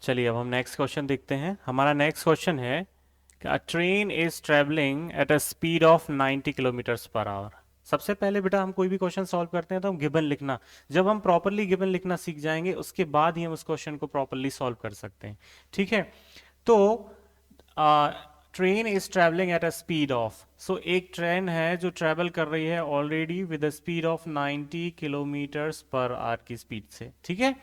चलिए अब हम नेक्स्ट क्वेश्चन देखते हैं। हमारा नेक्स्ट क्वेश्चन है कि अ train is travelling at a speed of 90 kilometres per our. सबसे पहले बेटा हम कोई भी क्वेश्चन सॉल्व करते हैं तो हम गिवन लिखना, जब हम प्रॉपरली गिवन लिखना सीख जाएंगे उसके बाद ही हम उस क्वेश्चन को प्रॉपरली सॉल्व कर सकते हैं। ठीक है, तो train is travelling at a speed of, so एक ट्रेन है जो ट्रैवल कर रही है already with speed of 90 kilometres per hour की स्पीड से। ठीक है,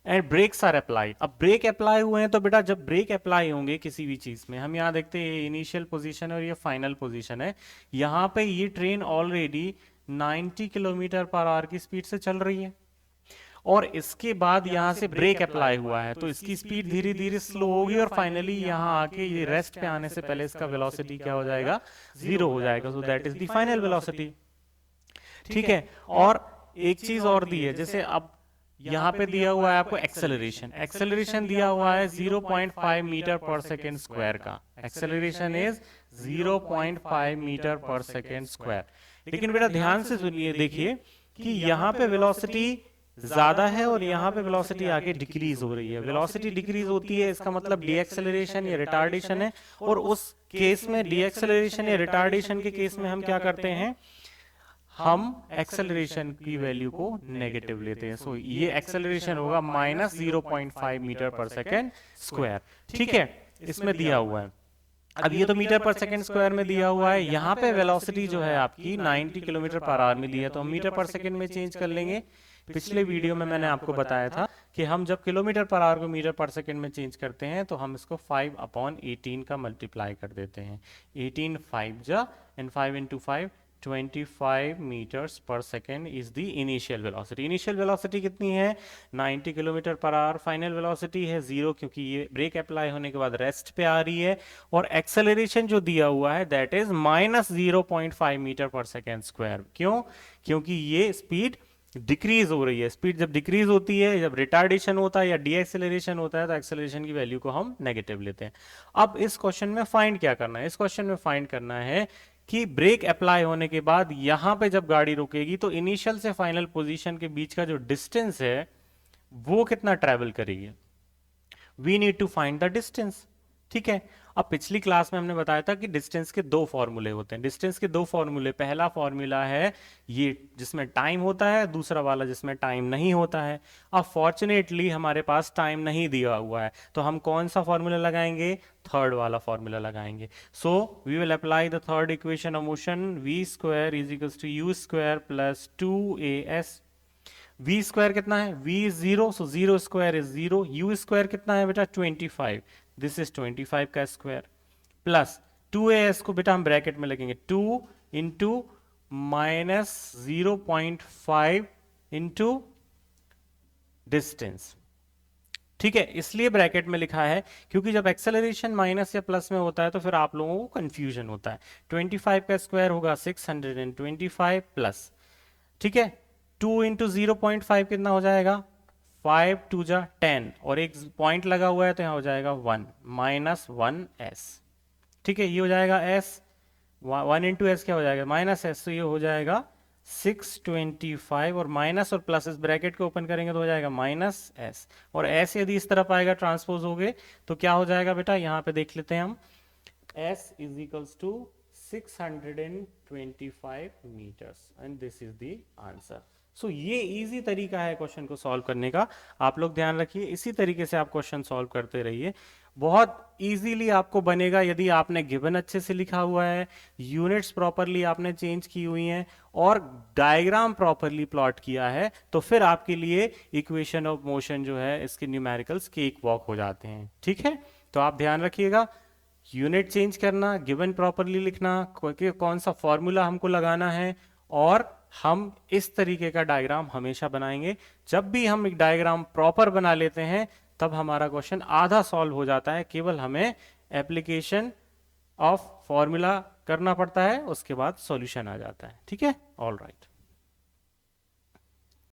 एंड ब्रेक्स आर अप्लाइड। अब ब्रेक अप्लाई हुए हैं तो बेटा जब ब्रेक अप्लाई होंगे किसी भी चीज में, हम यहाँ देखते हैं ये इनिशियल पोजीशन है और ये फाइनल पोजीशन है। यहाँ पे ये ट्रेन ऑलरेडी 90 किलोमीटर पर आवर की स्पीड से चल रही है और इसके बाद यहाँ से ब्रेक अप्लाई हुआ है तो इसकी स्पीड धीरे धीरे स्लो होगी और फाइनली यहाँ आके ये रेस्ट पे आने से पहले इसका वेलोसिटी क्या हो जाएगा, जीरो हो जाएगा। So that is the final velocity. ठीक है, और एक चीज और दी है, जैसे अब यहाँ पे दिया हुआ है आपको एक्सेलरेशन, एक्सेलरेशन दिया हुआ है 0.5 मीटर पर सेकेंड स्क्वायर का। एक्सेलरेशन इज 0.5 मीटर पर सेकेंड स्क्वायर। लेकिन बेटा ध्यान से सुनिए, देखिए कि यहाँ पे वेलोसिटी ज्यादा है और यहाँ पे वेलोसिटी आगे डिक्रीज हो रही है। वेलोसिटी डिक्रीज होती है इसका मतलब डीएक्सेलरेशन या रिटार्डेशन है, और उस केस में डीएक्सेलरेशन या रिटार्डेशन के केस में हम क्या करते हैं, हम एक्सेलरेशन की वैल्यू को नेगेटिव लेते हैं। सो ये एक्सेलरेशन होगा -0.5 मीटर पर सेकेंड स्क्वायर। ठीक है, इसमें दिया हुआ है। अब ये तो मीटर पर सेकेंड स्क्वायर में दिया हुआ है, यहाँ पे वेलोसिटी जो है आपकी 90 किलोमीटर पर आवर में दी है तो हम मीटर पर सेकेंड में चेंज कर लेंगे। पिछले वीडियो में मैंने आपको बताया था कि हम जब किलोमीटर पर आवर को मीटर पर सेकेंड में चेंज करते हैं तो हम इसको 5/18 का मल्टीप्लाई कर देते हैं। 18 5 जा एंड 5 इंटू 5 25 मीटर्स पर second is the initial velocity. Initial velocity कितनी है, 90 kilometre per hour. Final velocity है 0 क्योंकि ये ब्रेक अप्लाई होने के बाद रेस्ट पे आ रही है। और एक्सेलरेशन जो दिया हुआ है दैट इज -0.5 मीटर पर सेकेंड स्क्वायर। क्यों, क्योंकि ये स्पीड डिक्रीज हो रही है। स्पीड जब डिक्रीज होती है, जब रिटार्डेशन होता है या डीएक्सेलरेशन होता है तो एक्सेलरेशन की वैल्यू को हम नेगेटिव लेते हैं। अब इस क्वेश्चन में फाइंड क्या करना है, इस क्वेश्चन में फाइंड करना है कि ब्रेक अप्लाई होने के बाद यहां पे जब गाड़ी रुकेगी तो इनिशियल से फाइनल पोजीशन के बीच का जो डिस्टेंस है वो कितना ट्रेवल करेगी। We need to find the distance. ठीक है, अब पिछली क्लास में हमने बताया था कि डिस्टेंस के दो फॉर्मूले होते हैं। डिस्टेंस के दो फॉर्मूले, पहला फॉर्मूला है ये जिसमें टाइम होता है, दूसरा वाला जिसमें टाइम नहीं होता है। अब फॉर्चुनेटली हमारे पास टाइम नहीं दिया हुआ है तो हम कौन सा फॉर्मूला लगाएंगे, थर्ड वाला फॉर्मूला लगाएंगे। So we will apply the third equation of motion, v square is equals to u square plus 2as। v square कितना है, v is 0, so 0 square is 0। u square कितना है बेटा 25, दिस इज 25 का square plus 2as को बेटा हम bracket में लगेंगे 2 इंटू -0.5 इंटू डिस्टेंस। ठीक है, इसलिए ब्रैकेट में लिखा है क्योंकि जब एक्सेलरेशन माइनस या प्लस में होता है तो फिर आप लोगों को कंफ्यूजन होता है। 25 का स्क्वायर होगा 625 प्लस, ठीक है 2 इंटू 0.5 कितना हो जाएगा 5 2 जा 10 और एक पॉइंट लगा हुआ है तो यहाँ हो जाएगा 1 -1s। ठीक है, ये हो जाएगा s, 1 इंटू एस क्या हो जाएगा -s, तो ये हो जाएगा 625 और माइनस और प्लस इस ब्रैकेट को ओपन करेंगे तो हो जाएगा -s और s यदि इस तरफ आएगा ट्रांसपोज हो गए तो क्या हो जाएगा बेटा, यहाँ पे देख लेते हैं हम, s is equals to 625 metres and this is the answer. So ये इजी तरीका है क्वेश्चन को सॉल्व करने का, आप लोग ध्यान रखिए इसी तरीके से आप क्वेश्चन सॉल्व करते रहिए, बहुत इजीली आपको बनेगा यदि आपने गिवन अच्छे से लिखा हुआ है, यूनिट्स प्रॉपरली आपने चेंज की हुई हैं और डायग्राम प्रॉपरली प्लॉट किया है तो फिर आपके लिए इक्वेशन ऑफ मोशन जो है इसके न्यूमेरिकल्स केक वॉक हो जाते हैं। ठीक है, तो आप ध्यान रखिएगा, यूनिट चेंज करना, गिवन प्रॉपरली लिखना, कौन सा फॉर्मूला हमको लगाना है, और हम इस तरीके का डायग्राम हमेशा बनाएंगे। जब भी हम एक डायग्राम प्रॉपर बना लेते हैं तब हमारा क्वेश्चन आधा सॉल्व हो जाता है, केवल हमें एप्लीकेशन ऑफ फॉर्मूला करना पड़ता है, उसके बाद सॉल्यूशन आ जाता है। ठीक है, ऑल राइट।